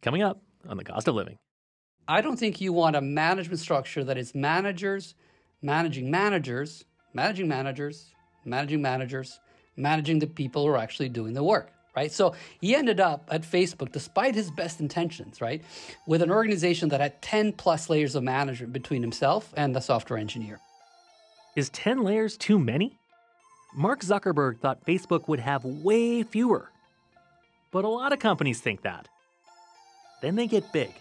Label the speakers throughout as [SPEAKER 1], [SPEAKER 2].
[SPEAKER 1] Coming up on The Cost of Living.
[SPEAKER 2] I don't think you want a management structure that is managers, managing managers, managing managers, managing managers, managing the people who are actually doing the work, right? So he ended up at Facebook, despite his best intentions, right, with an organization that had 10 plus layers of management between himself and the software engineer.
[SPEAKER 1] Is 10 layers too many? Mark Zuckerberg thought Facebook would have way fewer. But a lot of companies think that. Then they get big.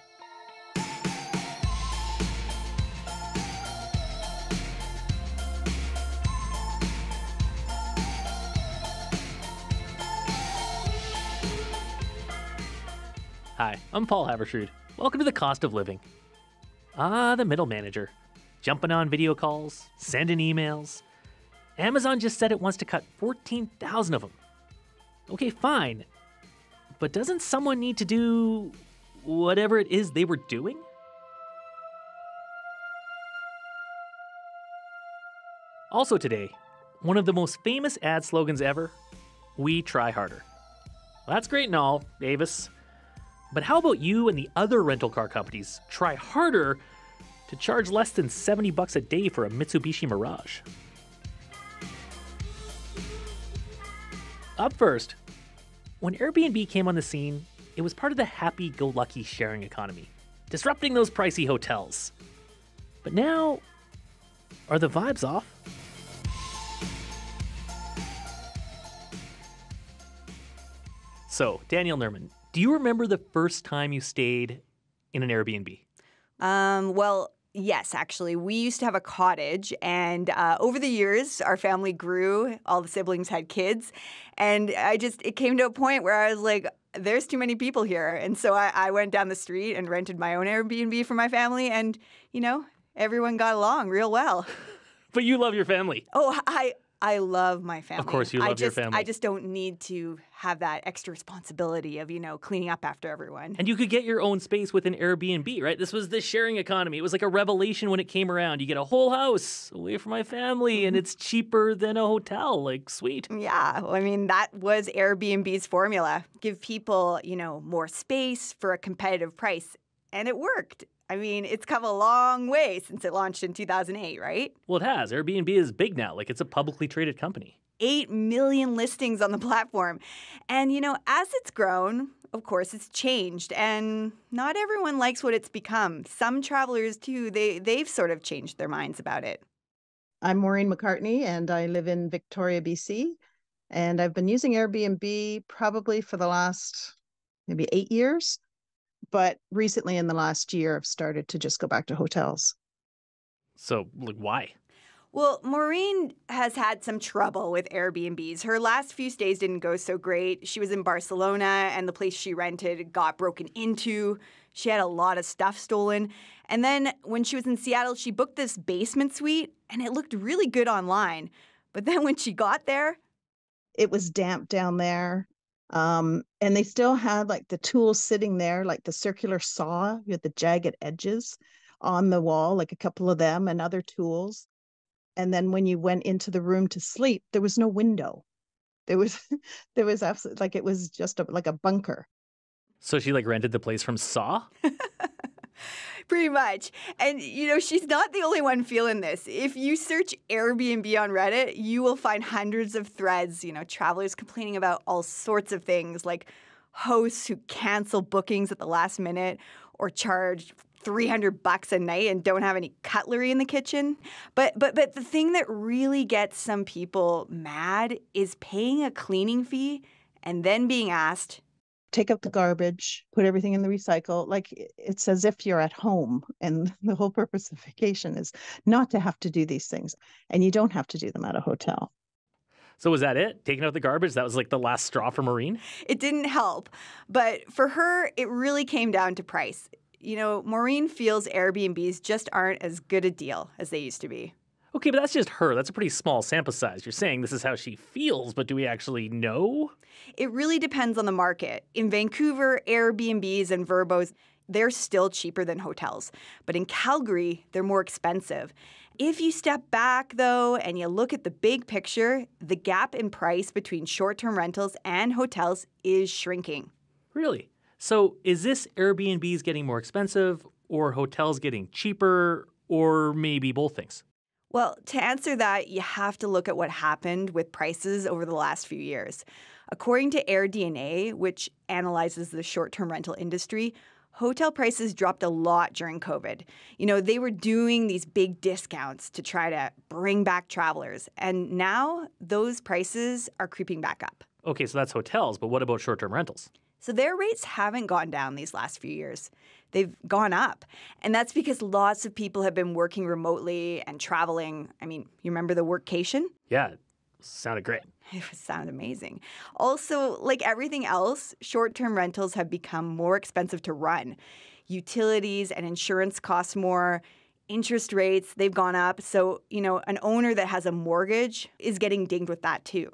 [SPEAKER 1] Hi, I'm Paul Havershood. Welcome to The Cost of Living. The middle manager. Jumping on video calls, sending emails. Amazon just said it wants to cut 14,000 of them. Okay, fine. But doesn't someone need to do whatever it is they were doing? Also today, one of the most famous ad slogans ever, "We try harder." Well, that's great and all, Avis. But how about you and the other rental car companies try harder to charge less than $70 a day for a Mitsubishi Mirage? Up first, when Airbnb came on the scene, it was part of the happy-go-lucky sharing economy, disrupting those pricey hotels. But now, are the vibes off? So, Danielle Nerman, do you remember the first time you stayed in an Airbnb?
[SPEAKER 3] Well, yes, actually. We used to have a cottage, and over the years, our family grew. All the siblings had kids, and it came to a point where I was like, there's too many people here. And so I went down the street and rented my own Airbnb for my family, and, everyone got along real well.
[SPEAKER 1] But you love your family.
[SPEAKER 3] Oh, I love my family.
[SPEAKER 1] Of course you love your family.
[SPEAKER 3] I just don't need to have that extra responsibility of, cleaning up after everyone.
[SPEAKER 1] And you could get your own space with an Airbnb, right? This was the sharing economy. It was like a revelation when it came around. You get a whole house away from my family, and it's cheaper than a hotel. Like, sweet.
[SPEAKER 3] Yeah. Well, I mean, that was Airbnb's formula. Give people, more space for a competitive price. And it worked. I mean, it's come a long way since it launched in 2008, right?
[SPEAKER 1] Well, it has. Airbnb is big now. Like, it's a publicly traded company.
[SPEAKER 3] 8 million listings on the platform. And, as it's grown, of course, it's changed. And not everyone likes what it's become. Some travelers, too, they've sort of changed their minds about it.
[SPEAKER 4] I'm Maureen McCartney, and I live in Victoria, BC. And I've been using Airbnb probably for the last maybe 8 years. But recently in the last year, I've started to just go back to hotels.
[SPEAKER 1] So, why?
[SPEAKER 3] Well, Maureen has had some trouble with Airbnbs. Her last few stays didn't go so great. She was in Barcelona, and the place she rented got broken into. She had a lot of stuff stolen. And then when she was in Seattle, she booked this basement suite, and it looked really good online. But then when she got there,
[SPEAKER 4] it was damp down there. And they still had the tools sitting there, like the circular saw with the jagged edges on the wall, like a couple of them and other tools. And then when you went into the room to sleep, there was no window. There was absolutely, it was just like a bunker.
[SPEAKER 1] So she rented the place from Saw?
[SPEAKER 3] Pretty much. And, she's not the only one feeling this. If you search Airbnb on Reddit, you will find hundreds of threads, travelers complaining about all sorts of things, like hosts who cancel bookings at the last minute or charge $300 a night and don't have any cutlery in the kitchen. But the thing that really gets some people mad is paying a cleaning fee and then being asked,
[SPEAKER 4] take out the garbage, put everything in the recycle. It's as if you're at home. And the whole purpose of vacation is not to have to do these things. And you don't have to do them at a hotel.
[SPEAKER 1] So was that it? Taking out the garbage? That was the last straw for Maureen?
[SPEAKER 3] It didn't help. But for her, it really came down to price. Maureen feels Airbnbs just aren't as good a deal as they used to be.
[SPEAKER 1] Okay, but that's just her. That's a pretty small sample size. You're saying this is how she feels, but do we actually know?
[SPEAKER 3] It really depends on the market. In Vancouver, Airbnbs and Verbos, they're still cheaper than hotels. But in Calgary, they're more expensive. If you step back, though, and you look at the big picture, the gap in price between short-term rentals and hotels is shrinking.
[SPEAKER 1] Really? So is this Airbnbs getting more expensive or hotels getting cheaper or maybe both things?
[SPEAKER 3] Well, to answer that, you have to look at what happened with prices over the last few years. According to AirDNA, which analyzes the short-term rental industry, hotel prices dropped a lot during COVID. They were doing these big discounts to try to bring back travelers. And now those prices are creeping back up.
[SPEAKER 1] Okay, so that's hotels, but what about short-term rentals?
[SPEAKER 3] So their rates haven't gone down these last few years. They've gone up. And that's because lots of people have been working remotely and traveling. I mean, you remember the workcation?
[SPEAKER 1] Yeah, it sounded great.
[SPEAKER 3] It would sound amazing. Also, like everything else, short-term rentals have become more expensive to run. Utilities and insurance cost more. Interest rates, they've gone up. So, an owner that has a mortgage is getting dinged with that too.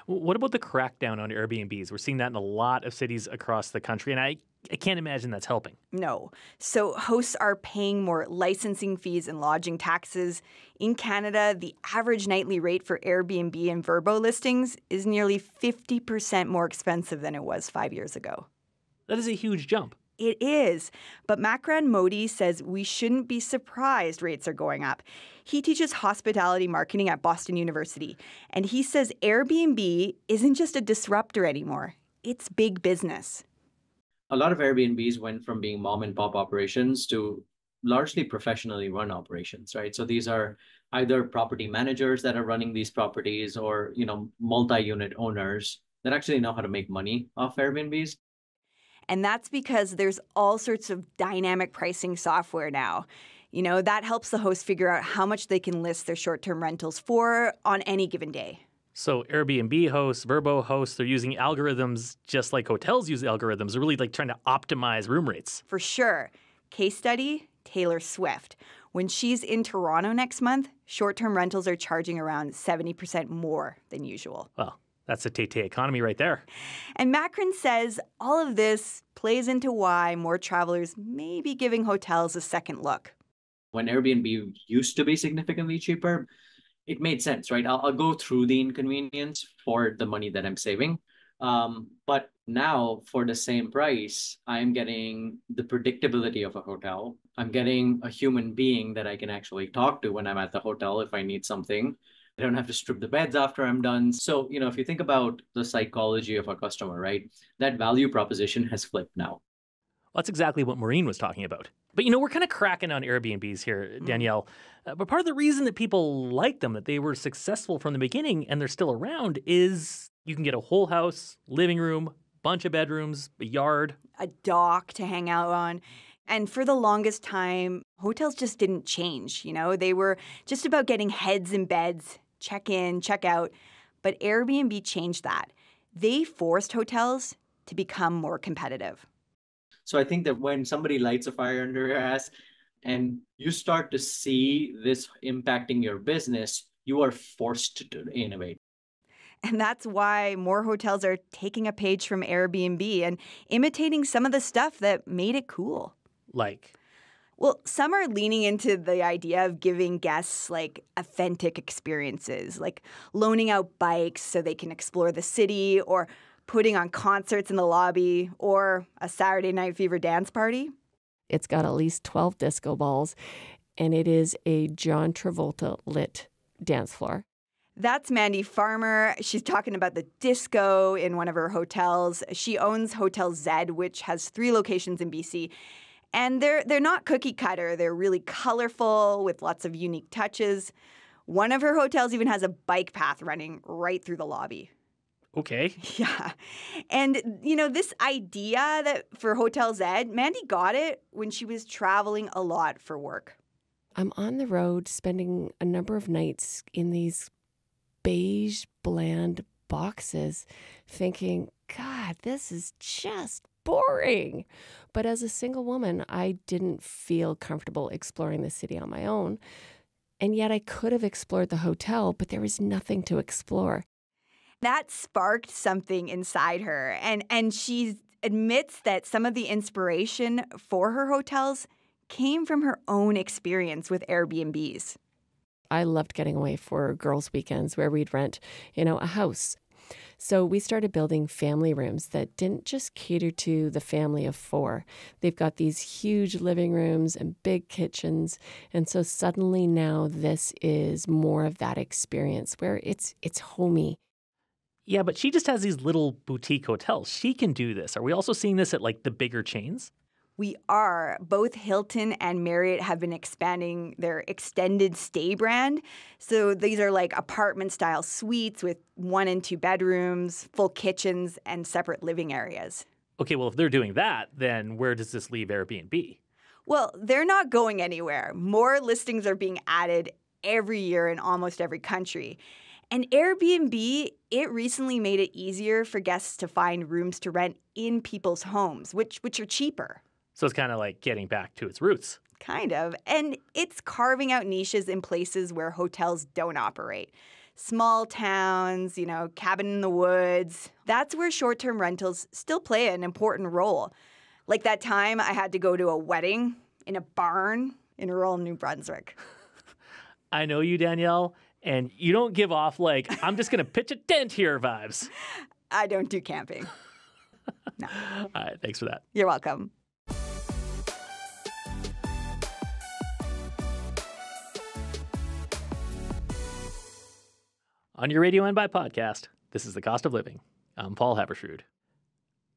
[SPEAKER 1] What about the crackdown on Airbnbs? We're seeing that in a lot of cities across the country, and I can't imagine that's helping.
[SPEAKER 3] No. So hosts are paying more licensing fees and lodging taxes. In Canada, the average nightly rate for Airbnb and Vrbo listings is nearly 50% more expensive than it was 5 years ago.
[SPEAKER 1] That is a huge jump.
[SPEAKER 3] It is. But Makran Modi says we shouldn't be surprised rates are going up. He teaches hospitality marketing at Boston University. And he says Airbnb isn't just a disruptor anymore. It's big business.
[SPEAKER 5] A lot of Airbnbs went from being mom and pop operations to largely professionally run operations, right? So these are either property managers that are running these properties or, multi-unit owners that actually know how to make money off Airbnbs.
[SPEAKER 3] And that's because there's all sorts of dynamic pricing software now. That helps the host figure out how much they can list their short-term rentals for on any given day.
[SPEAKER 1] So Airbnb hosts, Vrbo hosts, they're using algorithms just like hotels use algorithms. They're really like trying to optimize room rates.
[SPEAKER 3] For sure. Case study, Taylor Swift. When she's in Toronto next month, short-term rentals are charging around 70% more than usual.
[SPEAKER 1] Well, that's a Tay-Tay economy right there.
[SPEAKER 3] And Makran says all of this plays into why more travelers may be giving hotels a second look.
[SPEAKER 5] When Airbnb used to be significantly cheaper, it made sense, right? I'll go through the inconvenience for the money that I'm saving. But now for the same price, I'm getting the predictability of a hotel. I'm getting a human being that I can actually talk to when I'm at the hotel if I need something. I don't have to strip the beds after I'm done. So, if you think about the psychology of a customer, right, that value proposition has flipped now.
[SPEAKER 1] Well, that's exactly what Maureen was talking about. But, we're kind of cracking on Airbnbs here, Danielle. But part of the reason that people like them, that they were successful from the beginning and they're still around, is you can get a whole house, living room, bunch of bedrooms, a yard,
[SPEAKER 3] a dock to hang out on. And for the longest time, hotels just didn't change. They were just about getting heads in beds, check in, check out. But Airbnb changed that. They forced hotels to become more competitive.
[SPEAKER 5] So I think that when somebody lights a fire under your ass and you start to see this impacting your business, you are forced to innovate.
[SPEAKER 3] And that's why more hotels are taking a page from Airbnb and imitating some of the stuff that made it cool.
[SPEAKER 1] Like?
[SPEAKER 3] Well, some are leaning into the idea of giving guests authentic experiences, like loaning out bikes so they can explore the city, or putting on concerts in the lobby, or a Saturday Night Fever dance party.
[SPEAKER 6] It's got at least 12 disco balls, and it is a John Travolta lit dance floor.
[SPEAKER 3] That's Mandy Farmer. She's talking about the disco in one of her hotels. She owns Hotel Z, which has 3 locations in BC. And they're not cookie cutter. They're really colorful with lots of unique touches. One of her hotels even has a bike path running right through the lobby.
[SPEAKER 1] Okay.
[SPEAKER 3] Yeah. And, this idea that for Hotel Z, Mandy got it when she was traveling a lot for work.
[SPEAKER 6] I'm on the road spending a number of nights in these beige, bland boxes thinking, God, this is just boring. But as a single woman, I didn't feel comfortable exploring the city on my own. And yet I could have explored the hotel, but there was nothing to explore.
[SPEAKER 3] That sparked something inside her. And she admits that some of the inspiration for her hotels came from her own experience with Airbnbs.
[SPEAKER 6] I loved getting away for girls' weekends where we'd rent, a house. So we started building family rooms that didn't just cater to the family of 4. They've got these huge living rooms and big kitchens. And so suddenly now this is more of that experience where it's homey.
[SPEAKER 1] Yeah, but she just has these little boutique hotels. She can do this. Are we also seeing this at like the bigger chains?
[SPEAKER 3] We are. Both Hilton and Marriott have been expanding their extended stay brand. So these are like apartment-style suites with 1 and 2 bedrooms, full kitchens, and separate living areas.
[SPEAKER 1] Okay, well, if they're doing that, then where does this leave Airbnb?
[SPEAKER 3] Well, they're not going anywhere. More listings are being added every year in almost every country. And Airbnb, it recently made it easier for guests to find rooms to rent in people's homes, which are cheaper.
[SPEAKER 1] So it's kind of like getting back to its roots.
[SPEAKER 3] Kind of. And it's carving out niches in places where hotels don't operate. Small towns, cabin in the woods. That's where short-term rentals still play an important role. Like that time I had to go to a wedding in a barn in rural New Brunswick.
[SPEAKER 1] I know you, Danielle, and you don't give off like, I'm just going to pitch a tent here vibes.
[SPEAKER 3] I don't do camping. No.
[SPEAKER 1] All right, thanks for that.
[SPEAKER 3] You're welcome.
[SPEAKER 1] On your radio and by podcast, this is The Cost of Living. I'm Paul Haberstrood.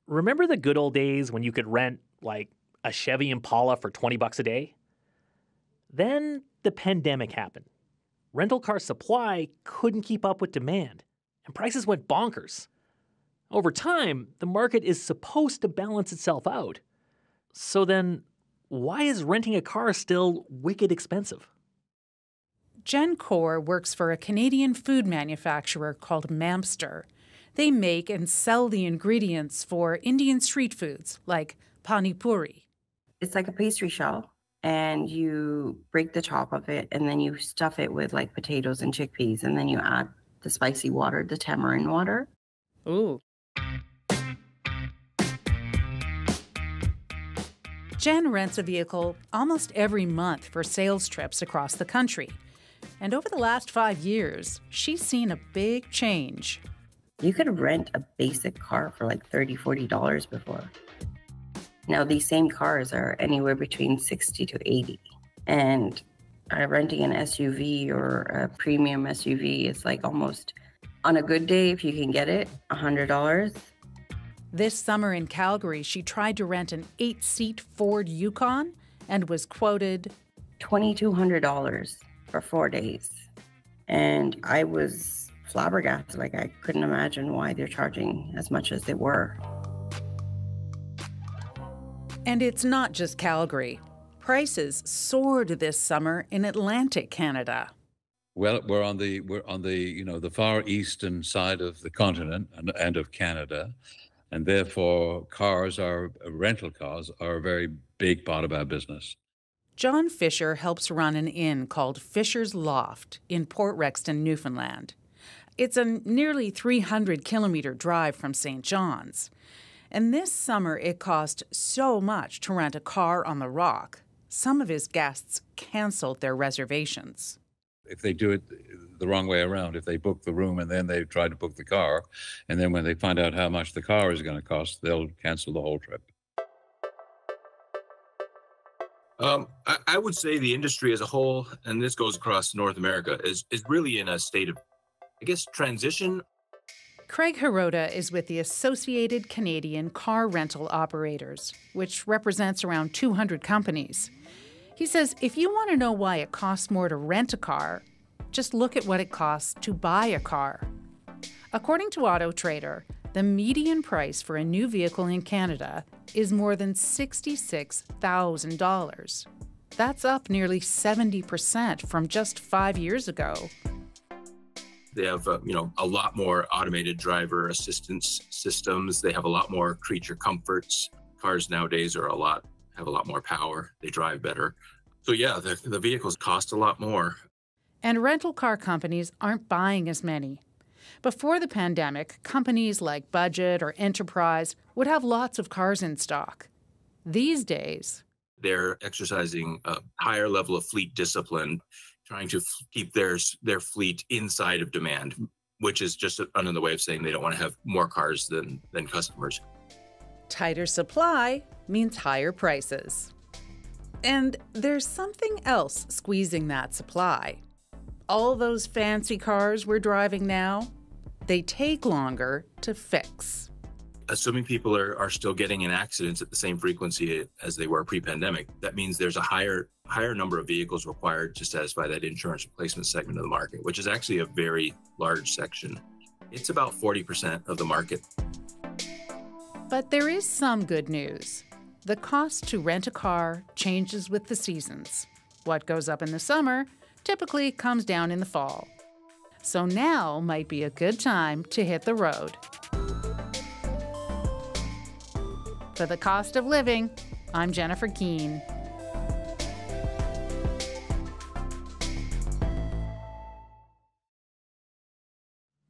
[SPEAKER 1] Remember the good old days when you could rent like a Chevy Impala for $20 a day? Then the pandemic happened. Rental car supply couldn't keep up with demand, and prices went bonkers. Over time, the market is supposed to balance itself out. So then, why is renting a car still wicked expensive?
[SPEAKER 7] Jen Kaur works for a Canadian food manufacturer called Mamster. They make and sell the ingredients for Indian street foods like pani puri.
[SPEAKER 8] It's like a pastry shell, and you break the top of it, and then you stuff it with like potatoes and chickpeas, and then you add the spicy water, the tamarind water.
[SPEAKER 7] Ooh. Jen rents a vehicle almost every month for sales trips across the country. And over the last 5 years, she's seen a big change.
[SPEAKER 8] You could rent a basic car for like $30, $40 before. Now, these same cars are anywhere between $60 to $80. And renting an SUV or a premium SUV is like almost, on a good day, if you can get it, $100.
[SPEAKER 7] This summer in Calgary, she tried to rent an 8-seat Ford Yukon and was quoted
[SPEAKER 8] $2,200 for 4 days. And I was flabbergasted. Like, I couldn't imagine why they're charging as much as they were.
[SPEAKER 7] And it's not just Calgary. Prices soared this summer in Atlantic Canada.
[SPEAKER 9] Well, we're on the the far eastern side of the continent and of Canada, and therefore rental cars are a very big part of our business.
[SPEAKER 7] John Fisher helps run an inn called Fisher's Loft in Port Rexton, Newfoundland. It's a nearly 300-kilometer drive from St. John's. And this summer, it cost so much to rent a car on the Rock, some of his guests canceled their reservations.
[SPEAKER 9] If they do it the wrong way around, if they book the room and then they try to book the car, and then when they find out how much the car is going to cost, they'll cancel the whole trip.
[SPEAKER 10] I would say the industry as a whole, and this goes across North America, is really in a state of, I guess, transition.
[SPEAKER 7] Craig Hirota is with the Associated Canadian Car Rental Operators, which represents around 200 companies. He says if you want to know why it costs more to rent a car, just look at what it costs to buy a car. According to Auto Trader, the median price for a new vehicle in Canada is more than $66,000. That's up nearly 70% from just 5 years ago.
[SPEAKER 10] They have, a lot more automated driver assistance systems. They have a lot more creature comforts. Cars nowadays have a lot more power. They drive better. So yeah, the vehicles cost a lot more.
[SPEAKER 7] And rental car companies aren't buying as many. Before the pandemic, companies like Budget or Enterprise would have lots of cars in stock. These days,
[SPEAKER 10] they're exercising a higher level of fleet discipline, trying to keep their fleet inside of demand. which is just another way of saying they don't want to have more cars than customers.
[SPEAKER 7] Tighter supply means higher prices. And there's something else squeezing that supply. All those fancy cars we're driving now, they take longer to fix.
[SPEAKER 10] Assuming people are still getting in accidents at the same frequency as they were pre-pandemic, that means there's a higher number of vehicles required to satisfy that insurance replacement segment of the market, which is actually a very large section. It's about 40% of the market.
[SPEAKER 7] But there is some good news. The cost to rent a car changes with the seasons. What goes up in the summer typically comes down in the fall. So now might be a good time to hit the road. For the Cost of Living, I'm Jennifer Keene.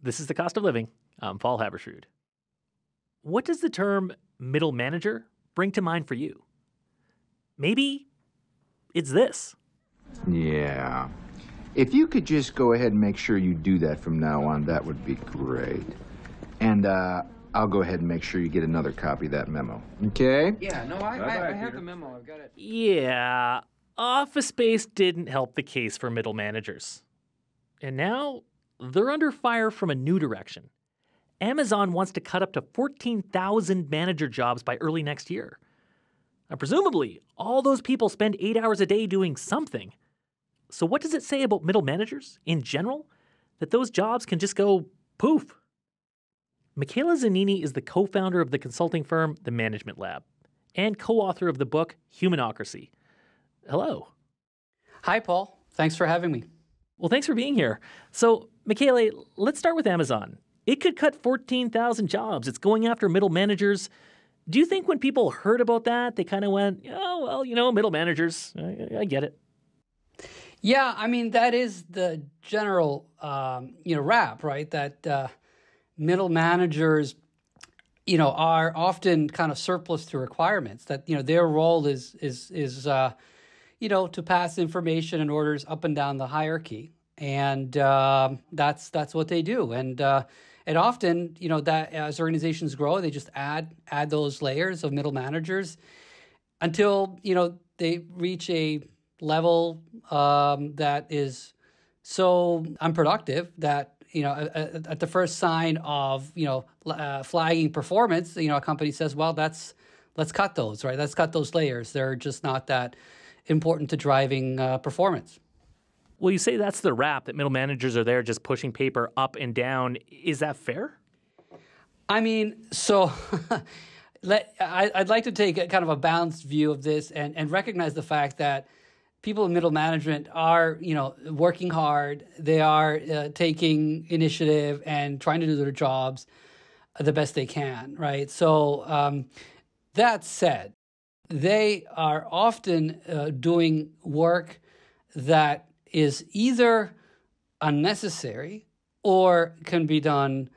[SPEAKER 1] This is The Cost of Living. I'm Paul Haberstrood. What does the term middle manager bring to mind for you? Maybe it's this.
[SPEAKER 11] Yeah. If you could just go ahead and make sure you do that from now on, that would be great. And I'll go ahead and make sure you get another copy of that memo. Okay?
[SPEAKER 12] Yeah, no, I have the memo. I've got it.
[SPEAKER 1] Yeah, Office Space didn't help the case for middle managers. And now they're under fire from a new direction. Amazon wants to cut up to 14,000 manager jobs by early next year. Now, presumably, all those people spend 8 hours a day doing something. So what does it say about middle managers in general? That those jobs can just go poof. Michaela Zanini is the co-founder of the consulting firm The Management Lab and co-author of the book Humanocracy. Hello.
[SPEAKER 2] Hi, Paul. Thanks for having me.
[SPEAKER 1] Well, thanks for being here. So, Michaela, let's start with Amazon. It could cut 14,000 jobs. It's going after middle managers. Do you think when people heard about that, they kind of went, oh, well, middle managers, I get it.
[SPEAKER 2] Yeah, I mean, that is the general, rap, right? That middle managers, are often kind of surplus to requirements. That their role is to pass information and orders up and down the hierarchy, and that's what they do. And often, that as organizations grow, they just add those layers of middle managers until they reach a level that is so unproductive that at the first sign of flagging performance, a company says, well, let's cut those, right? Let's cut those layers. They're just not that important to driving performance.
[SPEAKER 1] Well, you say that's the rap, that middle managers are there just pushing paper up and down. Is that fair?
[SPEAKER 2] I mean, so I'd like to take a kind of a balanced view of this and recognize the fact that people in middle management are, working hard. They are taking initiative and trying to do their jobs the best they can, right? So that said, they are often doing work that is either unnecessary or can be done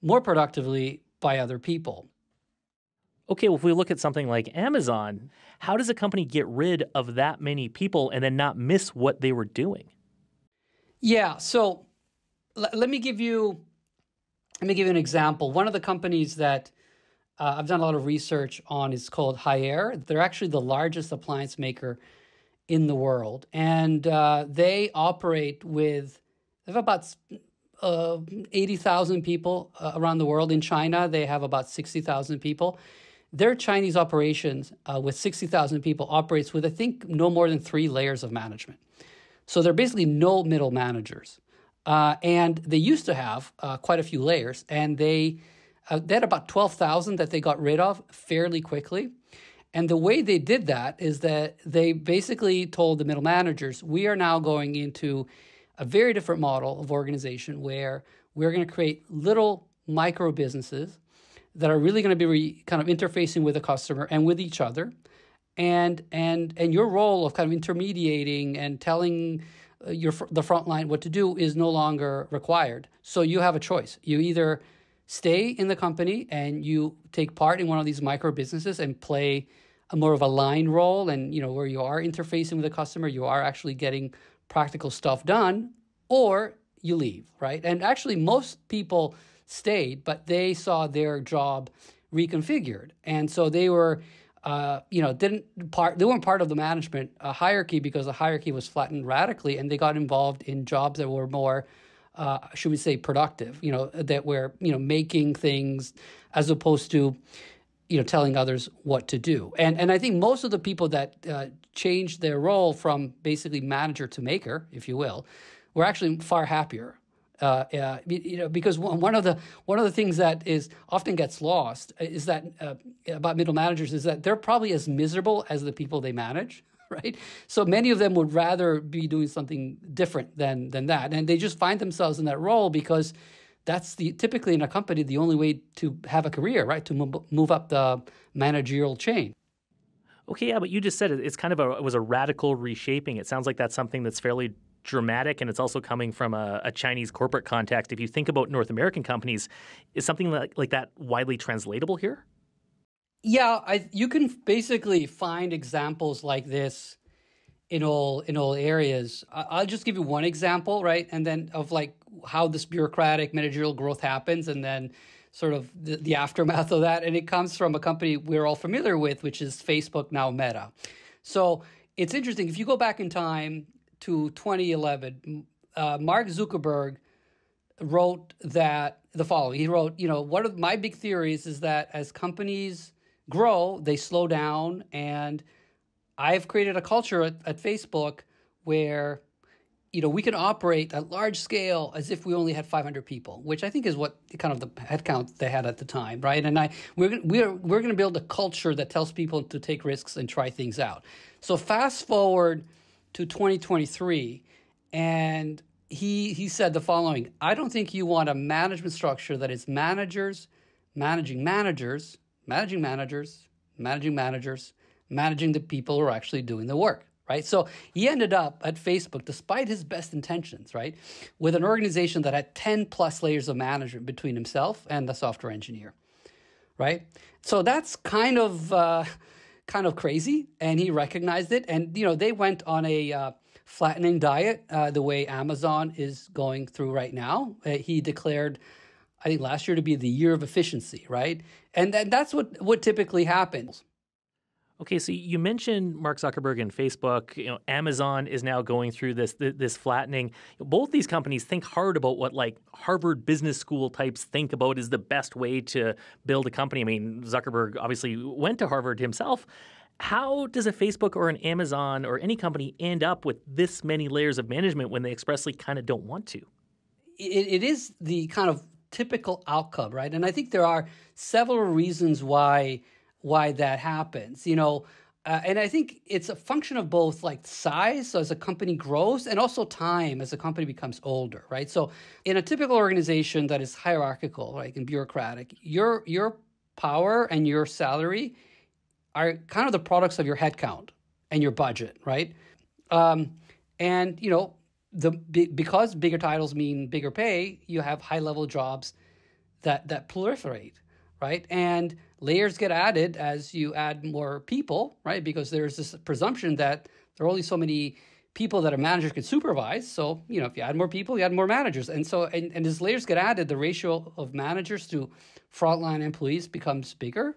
[SPEAKER 2] more productively by other people.
[SPEAKER 1] Okay, well, if we look at something like Amazon, how does a company get rid of that many people and then not miss what they were doing?
[SPEAKER 2] Yeah, so let me give you an example. One of the companies that I've done a lot of research on is called Haier. They're actually the largest appliance maker in the world, and they operate with about 80,000 people around the world. In China, they have about 60,000 people. Their Chinese operations with 60,000 people operates with, I think, no more than 3 layers of management. So they're basically no middle managers. And they used to have quite a few layers, and they had about 12,000 that they got rid of fairly quickly. And the way they did that is that they basically told the middle managers, we are now going into a very different model of organization where we're going to create little micro businesses that are really going to be kind of interfacing with the customer and with each other. And your role of kind of intermediating and telling the front line what to do is no longer required. So you have a choice. You either stay in the company and you take part in one of these micro businesses and play a more of a line role, and where you are interfacing with the customer, you are actually getting practical stuff done, or you leave, right? And actually, most people stayed, but they saw their job reconfigured, and so they were, they weren't part of the management hierarchy because the hierarchy was flattened radically, and they got involved in jobs that were more, should we say, productive. That were making things as opposed to telling others what to do. And I think most of the people that changed their role from basically manager to maker, if you will, were actually far happier. Because one of the things that is often gets lost is that about middle managers is that they're probably as miserable as the people they manage, right? So many of them would rather be doing something different than that, and they just find themselves in that role because that's typically in a company the only way to have a career, right? To move up the managerial chain.
[SPEAKER 1] Okay, yeah, but you just said it's kind of it was a radical reshaping. It sounds like that's something that's fairly dramatic, and it's also coming from a Chinese corporate context. If you think about North American companies, is something like that widely translatable here?
[SPEAKER 2] Yeah, you can basically find examples like this in all areas. I'll just give you one example, right? And then of like how this bureaucratic managerial growth happens, and then sort of the aftermath of that. And it comes from a company we're all familiar with, which is Facebook, now Meta. So it's interesting. If you go back in time to 2011, Mark Zuckerberg wrote the following. He wrote, one of my big theories is that as companies grow, they slow down, and I've created a culture at Facebook where, we can operate at large scale as if we only had 500 people, which I think is what kind of the headcount they had at the time, right? And we're going to build a culture that tells people to take risks and try things out. So fast forward to 2023, and he said the following: I don't think you want a management structure that is managers managing managers, managing managers, managing managers, managing the people who are actually doing the work, right? So he ended up at Facebook, despite his best intentions, right, with an organization that had 10 plus layers of management between himself and the software engineer, right? So that's kind of crazy, and he recognized it. And, they went on a flattening diet the way Amazon is going through right now. He declared, I think last year, to be the year of efficiency, right? And that's what typically happens.
[SPEAKER 1] Okay, so you mentioned Mark Zuckerberg and Facebook. Amazon is now going through this flattening. Both these companies think hard about what like Harvard Business School types think about is the best way to build a company. I mean, Zuckerberg obviously went to Harvard himself. How does a Facebook or an Amazon or any company end up with this many layers of management when they expressly kind of don't want to?
[SPEAKER 2] It is the kind of typical outcome, right? And I think there are several reasons why that happens, and I think it's a function of both like size, so as a company grows, and also time as a company becomes older, right? So in a typical organization that is hierarchical, like and bureaucratic, your power and your salary are kind of the products of your headcount and your budget, right? Because bigger titles mean bigger pay, you have high-level jobs that proliferate, right? And layers get added as you add more people, right? Because there's this presumption that there are only so many people that a manager can supervise. So, if you add more people, you add more managers. And so, and as layers get added, the ratio of managers to frontline employees becomes bigger.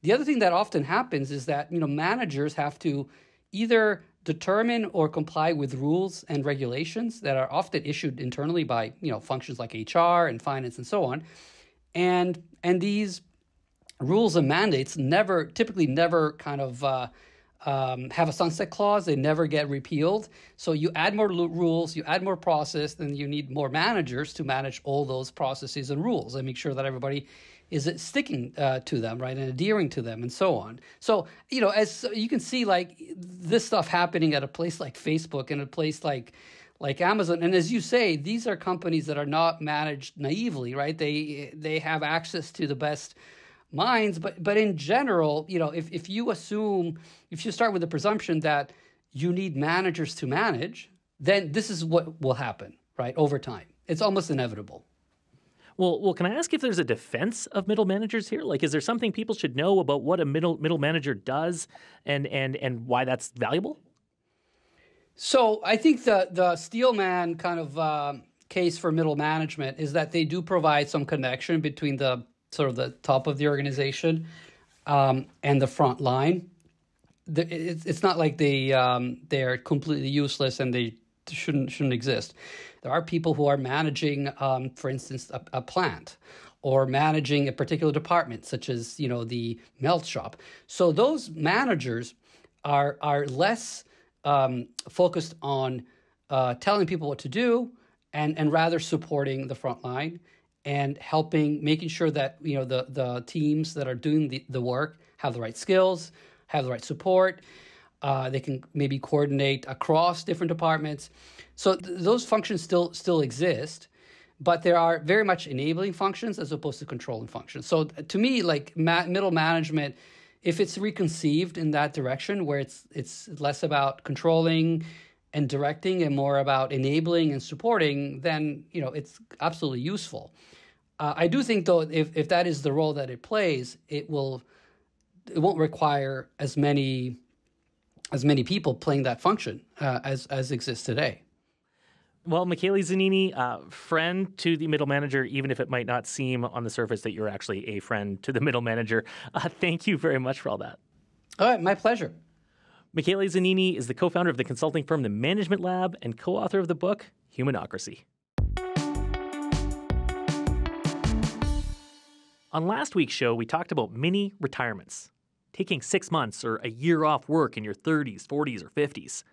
[SPEAKER 2] The other thing that often happens is that, managers have to either determine or comply with rules and regulations that are often issued internally by, functions like HR and finance and so on. And these rules and mandates typically never kind of have a sunset clause. They never get repealed. So you add more rules, you add more process, then you need more managers to manage all those processes and rules and make sure that everybody is sticking to them, right, and adhering to them and so on. So, as you can see, like this stuff happening at a place like Facebook and a place like Amazon. And as you say, these are companies that are not managed naively, right? They have access to the best minds, but in general, if you start with the presumption that you need managers to manage, then this is what will happen, right, over time. It's almost inevitable.
[SPEAKER 1] Well, can I ask if there's a defense of middle managers here? Like, is there something people should know about what a middle manager does and why that's valuable?
[SPEAKER 2] So I think the Steelman kind of case for middle management is that they do provide some connection between the sort of the top of the organization and the front line. It's not like they're completely useless and they shouldn't exist. There are people who are managing, for instance, a plant or managing a particular department, such as the melt shop. So those managers are less focused on telling people what to do and rather supporting the front line and making sure that the teams that are doing the work have the right skills, have the right support. They can maybe coordinate across different departments. So those functions still exist, but there are very much enabling functions as opposed to controlling functions. So to me, like middle management, if it's reconceived in that direction where it's less about controlling and directing and more about enabling and supporting, then it's absolutely useful. I do think, though, if that is the role that it plays, it won't require as many people playing that function as exists today.
[SPEAKER 1] Well, Michele Zanini, friend to the middle manager, even if it might not seem on the surface that you're actually a friend to the middle manager. Thank you very much for all that.
[SPEAKER 2] All right, my pleasure.
[SPEAKER 1] Michele Zanini is the co-founder of the consulting firm The Management Lab and co-author of the book Humanocracy. On last week's show, we talked about mini retirements, taking 6 months or a year off work in your 30s, 40s, or 50s,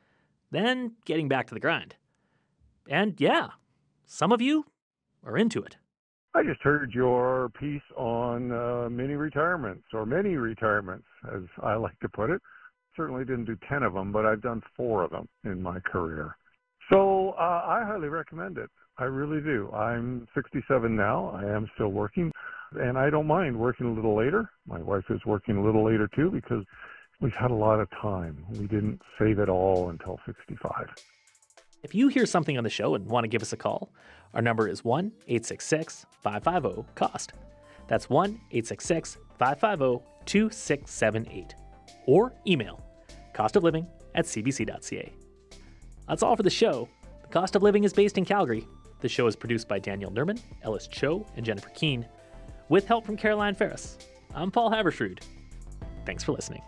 [SPEAKER 1] then getting back to the grind. And yeah, some of you are into it.
[SPEAKER 13] I just heard your piece on mini retirements, or many retirements, as I like to put it. Certainly didn't do 10 of them, but I've done 4 of them in my career. So I highly recommend it. I really do. I'm 67 now. I am still working, and I don't mind working a little later. My wife is working a little later, too, because we've had a lot of time. We didn't save it all until 65.
[SPEAKER 1] If you hear something on the show and want to give us a call, our number is 1-866-550-COST. That's 1-866-550-2678. Or email costofliving@cbc.ca. That's all for the show. The Cost of Living is based in Calgary. The show is produced by Daniel Nerman, Ellis Cho, and Jennifer Keene, with help from Caroline Ferris. I'm Paul Habersrud. Thanks for listening.